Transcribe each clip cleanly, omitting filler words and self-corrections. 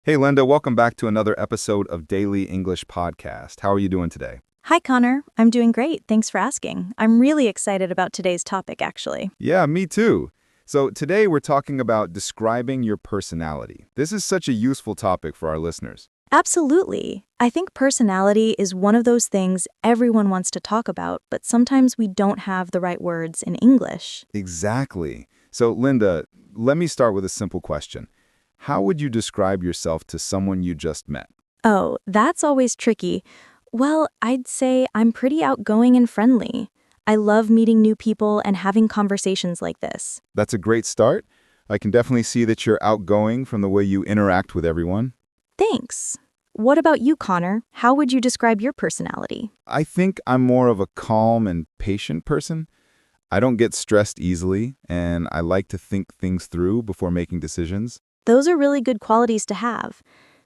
Hey, Linda, welcome back to another episode of Daily English Podcast. How are you doing today? Hi, Connor. I'm doing great. Thanks for asking. I'm really excited about today's topic, actually. Yeah, me too. So today we're talking about describing your personality. This is such a useful topic for our listeners. Absolutely. I think personality is one of those things everyone wants to talk about, but sometimes we don't have the right words in English. Exactly. So, Linda, let me start with a simple question. How would you describe yourself to someone you just met? Oh, that's always tricky. Well, I'd say I'm pretty outgoing and friendly. I love meeting new people and having conversations like this. That's a great start. I can definitely see that you're outgoing from the way you interact with everyone. Thanks. What about you, Connor? How would you describe your personality? I think I'm more of a calm and patient person. I don't get stressed easily, and I like to think things through before making decisions. Those are really good qualities to have.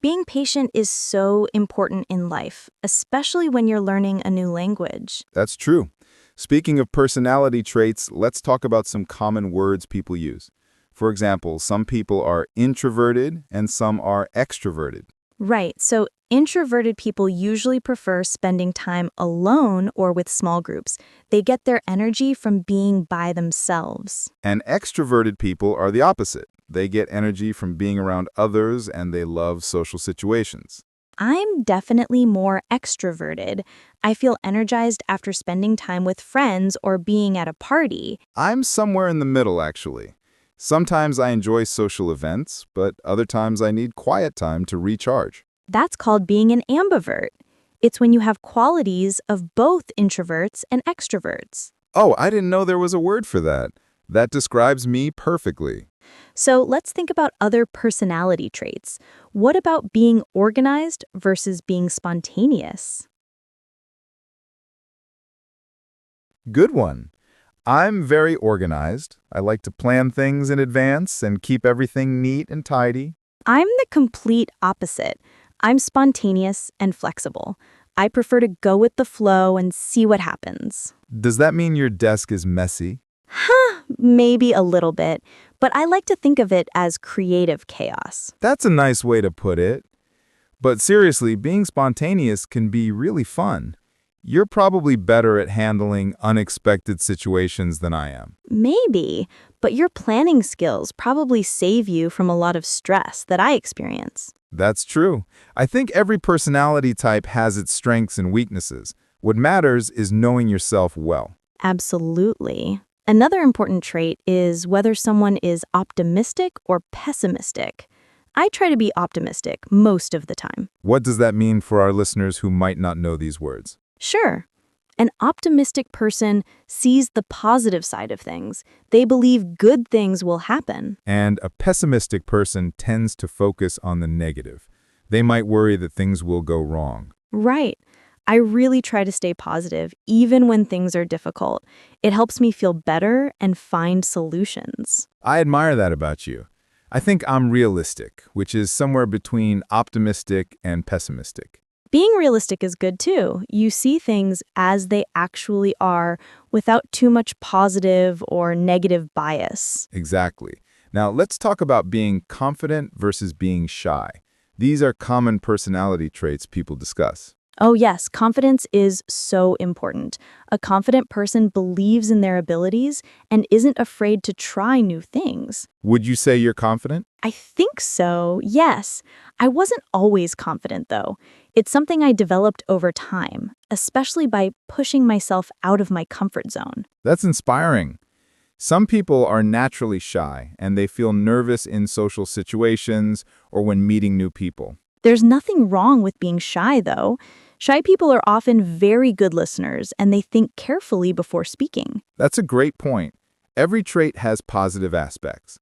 Being patient is so important in life, especially when you're learning a new language. That's true. Speaking of personality traits, let's talk about some common words people use. For example, some people are introverted and some are extroverted. Right, so introverted people usually prefer spending time alone or with small groups. They get their energy from being by themselves. And extroverted people are the opposite. They get energy from being around others and they love social situations. I'm definitely more extroverted. I feel energized after spending time with friends or being at a party. I'm somewhere in the middle, actually. Sometimes I enjoy social events, but other times I need quiet time to recharge. That's called being an ambivert. It's when you have qualities of both introverts and extroverts. Oh, I didn't know there was a word for that. That describes me perfectly. So let's think about other personality traits. What about being organized versus being spontaneous? Good one. I'm very organized. I like to plan things in advance and keep everything neat and tidy. I'm the complete opposite. I'm spontaneous and flexible. I prefer to go with the flow and see what happens. Does that mean your desk is messy? Maybe a little bit, but I like to think of it as creative chaos. That's a nice way to put it. But seriously, being spontaneous can be really fun. You're probably better at handling unexpected situations than I am. Maybe, but your planning skills probably save you from a lot of stress that I experience. That's true. I think every personality type has its strengths and weaknesses. What matters is knowing yourself well. Absolutely. Another important trait is whether someone is optimistic or pessimistic. I try to be optimistic most of the time. What does that mean for our listeners who might not know these words? Sure. An optimistic person sees the positive side of things. They believe good things will happen. And a pessimistic person tends to focus on the negative. They might worry that things will go wrong. Right. I really try to stay positive, even when things are difficult. It helps me feel better and find solutions. I admire that about you. I think I'm realistic, which is somewhere between optimistic and pessimistic. Being realistic is good too. You see things as they actually are without too much positive or negative bias. Exactly. Now, let's talk about being confident versus being shy. These are common personality traits people discuss. Oh yes, confidence is so important. A confident person believes in their abilities and isn't afraid to try new things. Would you say you're confident? I think so, yes. I wasn't always confident though. It's something I developed over time, especially by pushing myself out of my comfort zone. That's inspiring. Some people are naturally shy and they feel nervous in social situations or when meeting new people. There's nothing wrong with being shy though. Shy people are often very good listeners and they think carefully before speaking. That's a great point. Every trait has positive aspects.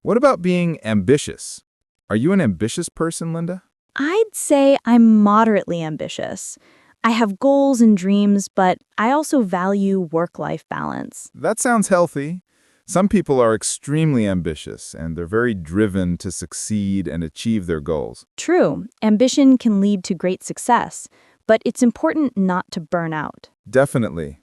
What about being ambitious? Are you an ambitious person, Linda? I'd say I'm moderately ambitious. I have goals and dreams, but I also value work-life balance. That sounds healthy. Some people are extremely ambitious and they're very driven to succeed and achieve their goals. True, ambition can lead to great success, but it's important not to burn out. Definitely.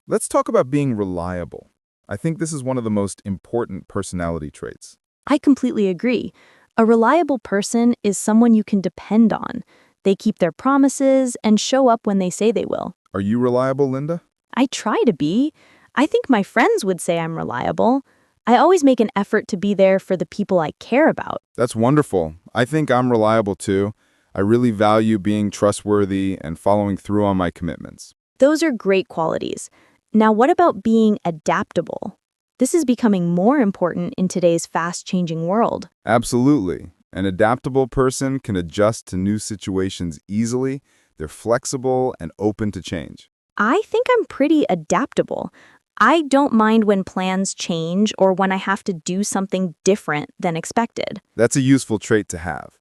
Let's talk about being reliable. I think this is one of the most important personality traits. I completely agree. A reliable person is someone you can depend on. They keep their promises and show up when they say they will. Are you reliable, Linda? I try to be. I think my friends would say I'm reliable. I always make an effort to be there for the people I care about. That's wonderful. I think I'm reliable too. I really value being trustworthy and following through on my commitments. Those are great qualities. Now, what about being adaptable? This is becoming more important in today's fast-changing world. Absolutely. An adaptable person can adjust to new situations easily. They're flexible and open to change. I think I'm pretty adaptable. I don't mind when plans change or when I have to do something different than expected. That's a useful trait to have.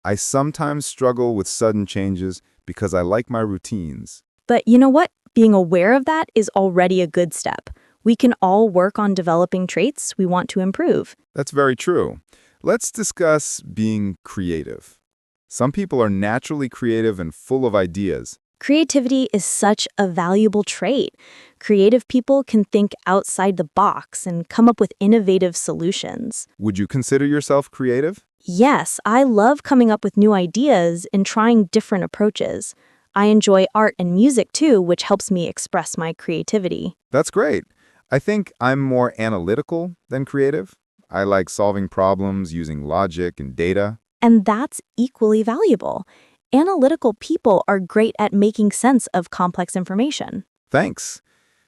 I sometimes struggle with sudden changes because I like my routines. But you know what? Being aware of that is already a good step. We can all work on developing traits we want to improve. That's very true. Let's discuss being creative. Some people are naturally creative and full of ideas. Creativity is such a valuable trait. Creative people can think outside the box and come up with innovative solutions. Would you consider yourself creative? Yes, I love coming up with new ideas and trying different approaches. I enjoy art and music too, which helps me express my creativity. That's great. I think I'm more analytical than creative. I like solving problems using logic and data. And that's equally valuable. Analytical people are great at making sense of complex information. Thanks.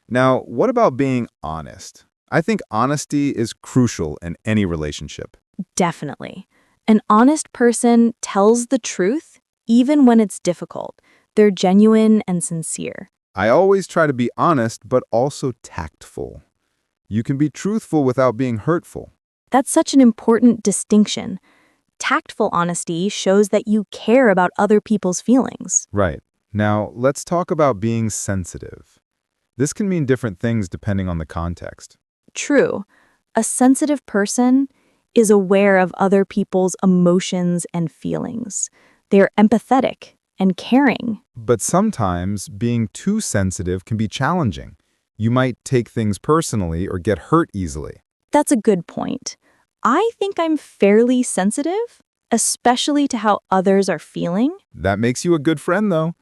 Now, what about being honest? I think honesty is crucial in any relationship. Definitely. An honest person tells the truth even when it's difficult. They're genuine and sincere. I always try to be honest, but also tactful. You can be truthful without being hurtful. That's such an important distinction. Tactful honesty shows that you care about other people's feelings. Right. Now, let's talk about being sensitive. This can mean different things depending on the context. True. A sensitive person is aware of other people's emotions and feelings. They're empathetic and caring. But sometimes being too sensitive can be challenging. You might take things personally or get hurt easily. That's a good point. I think I'm fairly sensitive, especially to how others are feeling. That makes you a good friend, though.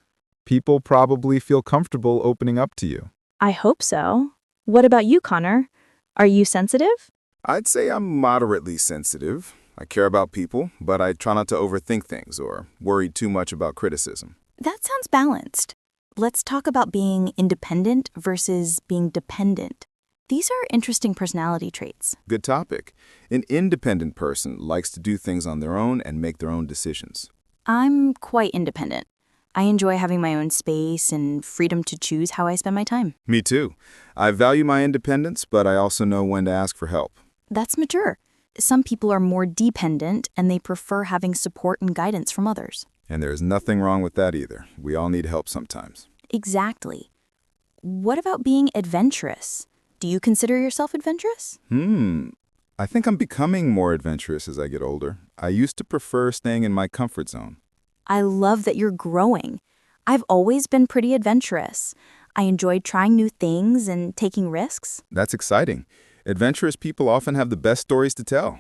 People probably feel comfortable opening up to you. I hope so. What about you, Connor? Are you sensitive? I'd say I'm moderately sensitive. I care about people, but I try not to overthink things or worry too much about criticism. That sounds balanced. Let's talk about being independent versus being dependent. These are interesting personality traits. Good topic. An independent person likes to do things on their own and make their own decisions. I'm quite independent. I enjoy having my own space and freedom to choose how I spend my time. Me too. I value my independence, but I also know when to ask for help. That's mature. Some people are more dependent and they prefer having support and guidance from others. And there's nothing wrong with that either. We all need help sometimes. Exactly. What about being adventurous? Do you consider yourself adventurous? I think I'm becoming more adventurous as I get older. I used to prefer staying in my comfort zone. I love that you're growing. I've always been pretty adventurous. I enjoyed trying new things and taking risks. That's exciting. Adventurous people often have the best stories to tell.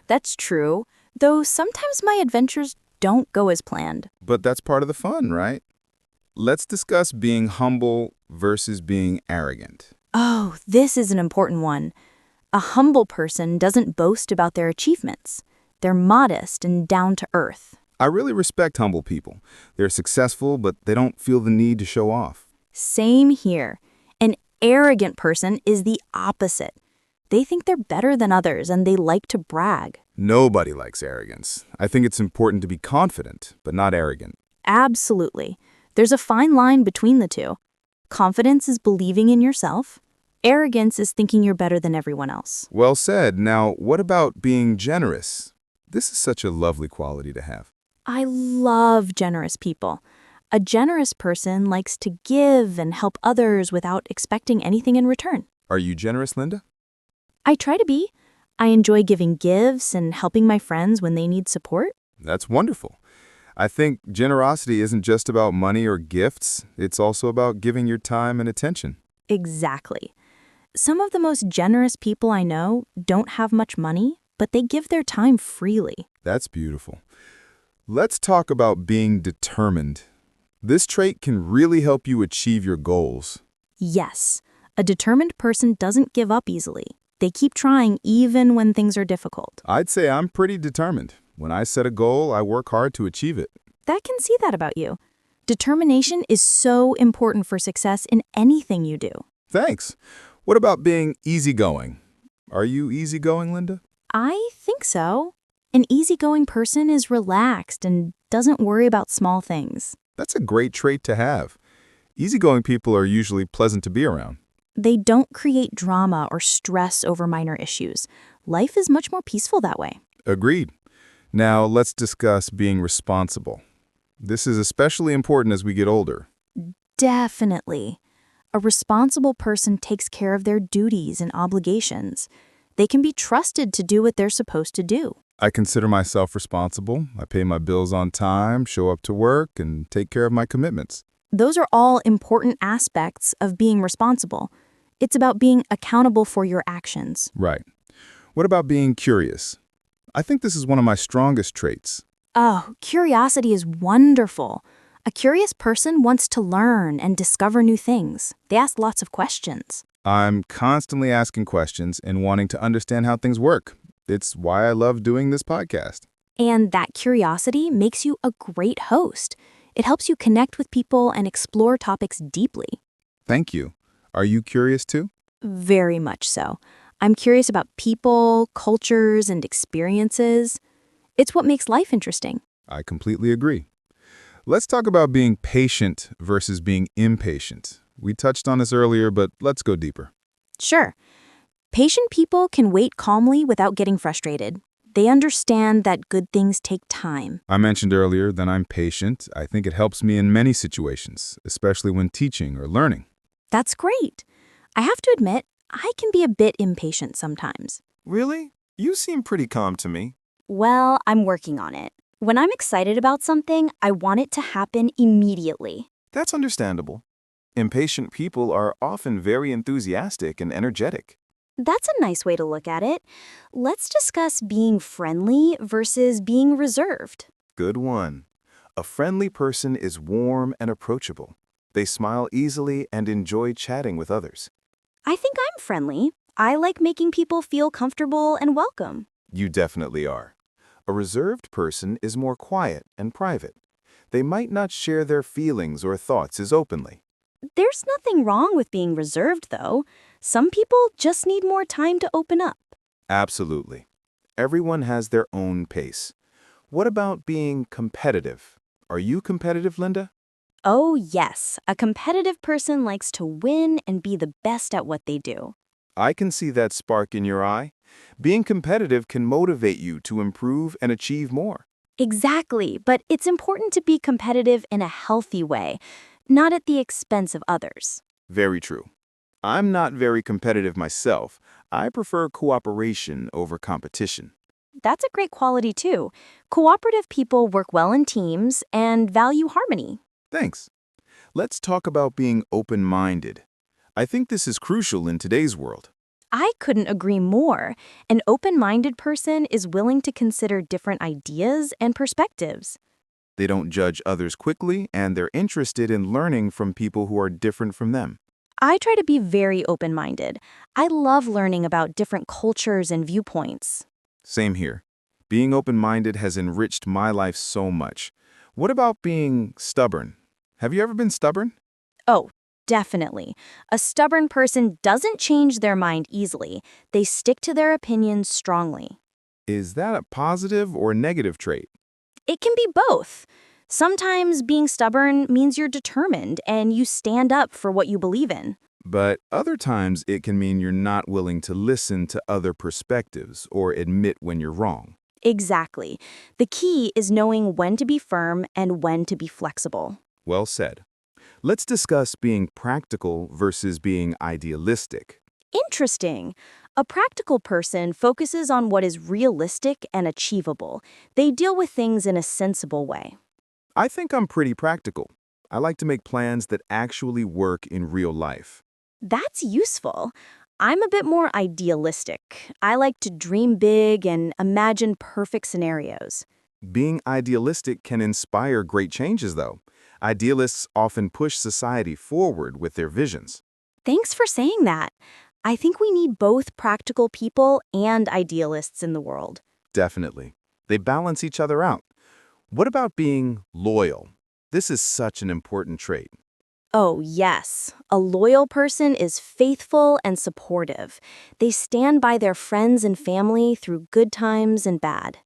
That's true, though sometimes my adventures don't go as planned. But that's part of the fun, right? Let's discuss being humble versus being arrogant. Oh, this is an important one. A humble person doesn't boast about their achievements. They're modest and down to earth. I really respect humble people. They're successful, but they don't feel the need to show off. Same here. An arrogant person is the opposite. They think they're better than others and they like to brag. Nobody likes arrogance. I think it's important to be confident, but not arrogant. Absolutely. There's a fine line between the two. Confidence is believing in yourself. Arrogance is thinking you're better than everyone else. Well said. Now, what about being generous? This is such a lovely quality to have. I love generous people. A generous person likes to give and help others without expecting anything in return. Are you generous, Linda? I try to be. I enjoy giving gifts and helping my friends when they need support. That's wonderful. I think generosity isn't just about money or gifts. It's also about giving your time and attention. Exactly. Some of the most generous people I know don't have much money, but they give their time freely. That's beautiful. Let's talk about being determined. This trait can really help you achieve your goals. Yes, a determined person doesn't give up easily. They keep trying even when things are difficult. I'd say I'm pretty determined. When I set a goal, I work hard to achieve it. I can see that about you. Determination is so important for success in anything you do. Thanks. What about being easygoing? Are you easygoing, Linda? I think so. An easygoing person is relaxed and doesn't worry about small things. That's a great trait to have. Easygoing people are usually pleasant to be around. They don't create drama or stress over minor issues. Life is much more peaceful that way. Agreed. Now let's discuss being responsible. This is especially important as we get older. Definitely. A responsible person takes care of their duties and obligations. They can be trusted to do what they're supposed to do. I consider myself responsible. I pay my bills on time, show up to work, and take care of my commitments. Those are all important aspects of being responsible. It's about being accountable for your actions. Right. What about being curious? I think this is one of my strongest traits. Oh, curiosity is wonderful. A curious person wants to learn and discover new things. They ask lots of questions. I'm constantly asking questions and wanting to understand how things work. It's why I love doing this podcast. And that curiosity makes you a great host. It helps you connect with people and explore topics deeply. Thank you. Are you curious too? Very much so. I'm curious about people, cultures, and experiences. It's what makes life interesting. I completely agree. Let's talk about being patient versus being impatient. We touched on this earlier, but let's go deeper. Sure. Patient people can wait calmly without getting frustrated. They understand that good things take time. I mentioned earlier that I'm patient. I think it helps me in many situations, especially when teaching or learning. That's great. I have to admit, I can be a bit impatient sometimes. Really? You seem pretty calm to me. Well, I'm working on it. When I'm excited about something, I want it to happen immediately. That's understandable. Impatient people are often very enthusiastic and energetic. That's a nice way to look at it. Let's discuss being friendly versus being reserved. Good one. A friendly person is warm and approachable. They smile easily and enjoy chatting with others. I think I'm friendly. I like making people feel comfortable and welcome. You definitely are. A reserved person is more quiet and private. They might not share their feelings or thoughts as openly. There's nothing wrong with being reserved, though. Some people just need more time to open up. Absolutely. Everyone has their own pace. What about being competitive? Are you competitive, Linda? Oh, yes. A competitive person likes to win and be the best at what they do. I can see that spark in your eye. Being competitive can motivate you to improve and achieve more. Exactly, but it's important to be competitive in a healthy way, not at the expense of others. Very true. I'm not very competitive myself. I prefer cooperation over competition. That's a great quality, too. Cooperative people work well in teams and value harmony. Thanks. Let's talk about being open-minded. I think this is crucial in today's world. I couldn't agree more. An open-minded person is willing to consider different ideas and perspectives. They don't judge others quickly, and they're interested in learning from people who are different from them. I try to be very open-minded. I love learning about different cultures and viewpoints. Same here. Being open-minded has enriched my life so much. What about being stubborn? Have you ever been stubborn? Oh, definitely. A stubborn person doesn't change their mind easily. They stick to their opinions strongly. Is that a positive or negative trait? It can be both. Sometimes being stubborn means you're determined and you stand up for what you believe in. But other times it can mean you're not willing to listen to other perspectives or admit when you're wrong. Exactly. The key is knowing when to be firm and when to be flexible. Well said. Let's discuss being practical versus being idealistic. Interesting. A practical person focuses on what is realistic and achievable. They deal with things in a sensible way. I think I'm pretty practical. I like to make plans that actually work in real life. That's useful. I'm a bit more idealistic. I like to dream big and imagine perfect scenarios. Being idealistic can inspire great changes, though. Idealists often push society forward with their visions. Thanks for saying that. I think we need both practical people and idealists in the world. Definitely. They balance each other out. What about being loyal? This is such an important trait. Oh, yes. A loyal person is faithful and supportive. They stand by their friends and family through good times and bad.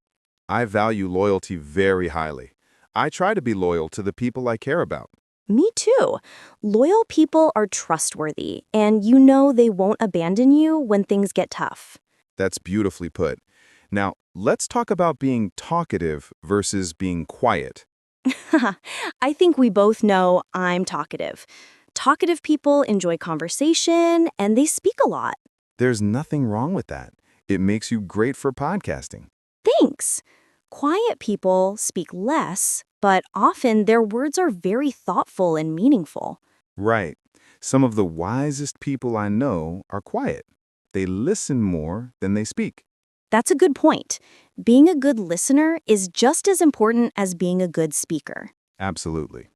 I value loyalty very highly. I try to be loyal to the people I care about. Me too. Loyal people are trustworthy, and you know they won't abandon you when things get tough. That's beautifully put. Now, let's talk about being talkative versus being quiet. I think we both know I'm talkative. Talkative people enjoy conversation, and they speak a lot. There's nothing wrong with that. It makes you great for podcasting. Thanks. Quiet people speak less, but often their words are very thoughtful and meaningful. Right. Some of the wisest people I know are quiet. They listen more than they speak. That's a good point. Being a good listener is just as important as being a good speaker. Absolutely.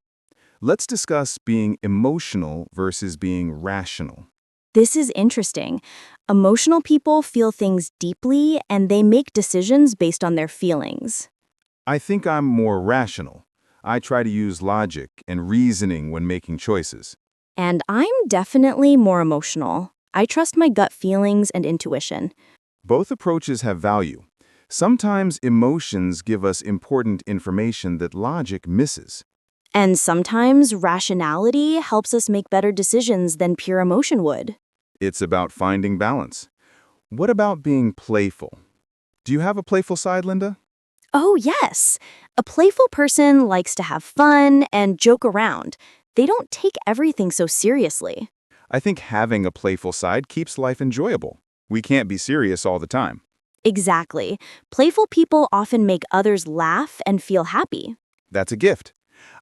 Let's discuss being emotional versus being rational. This is interesting. Emotional people feel things deeply and they make decisions based on their feelings. I think I'm more rational. I try to use logic and reasoning when making choices. And I'm definitely more emotional. I trust my gut feelings and intuition. Both approaches have value. Sometimes emotions give us important information that logic misses. And sometimes rationality helps us make better decisions than pure emotion would. It's about finding balance. What about being playful? Do you have a playful side, Linda? Oh, yes. A playful person likes to have fun and joke around. They don't take everything so seriously. I think having a playful side keeps life enjoyable. We can't be serious all the time. Exactly. Playful people often make others laugh and feel happy. That's a gift.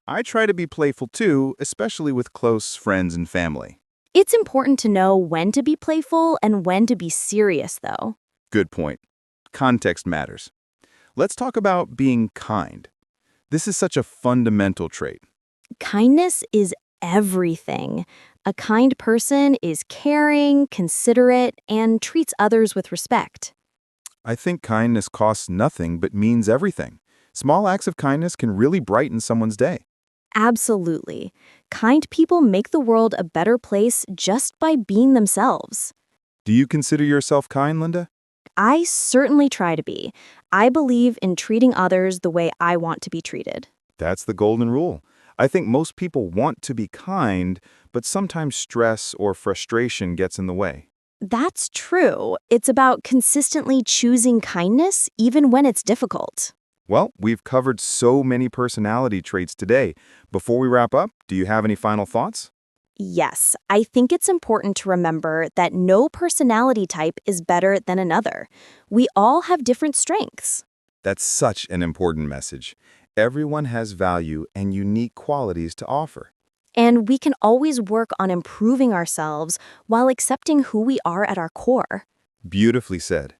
I try to be playful too, especially with close friends and family. It's important to know when to be playful and when to be serious, though. Good point. Context matters. Let's talk about being kind. This is such a fundamental trait. Kindness is everything. A kind person is caring, considerate, and treats others with respect. I think kindness costs nothing but means everything. Small acts of kindness can really brighten someone's day. Absolutely. Kind people make the world a better place just by being themselves. Do you consider yourself kind, Linda? I certainly try to be. I believe in treating others the way I want to be treated. That's the golden rule. I think most people want to be kind, but sometimes stress or frustration gets in the way. That's true. It's about consistently choosing kindness even when it's difficult. Well, we've covered so many personality traits today. Before we wrap up, do you have any final thoughts? Yes, I think it's important to remember that no personality type is better than another. We all have different strengths. That's such an important message. Everyone has value and unique qualities to offer. And we can always work on improving ourselves while accepting who we are at our core. Beautifully said.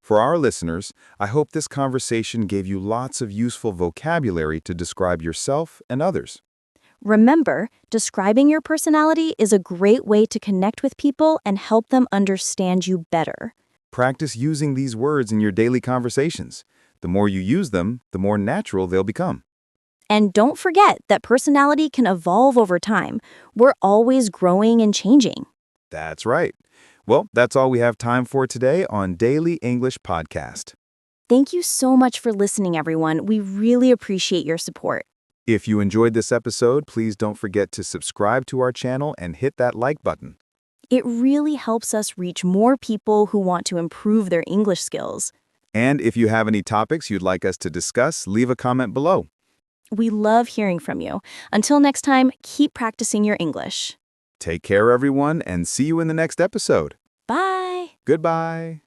For our listeners, I hope this conversation gave you lots of useful vocabulary to describe yourself and others. Remember, describing your personality is a great way to connect with people and help them understand you better. Practice using these words in your daily conversations. The more you use them, the more natural they'll become. And don't forget that personality can evolve over time. We're always growing and changing. That's right. Well, that's all we have time for today on Daily English Podcast. Thank you so much for listening, everyone. We really appreciate your support. If you enjoyed this episode, please don't forget to subscribe to our channel and hit that like button. It really helps us reach more people who want to improve their English skills. And if you have any topics you'd like us to discuss, leave a comment below. We love hearing from you. Until next time, keep practicing your English. Take care, everyone, and see you in the next episode. Bye! Goodbye.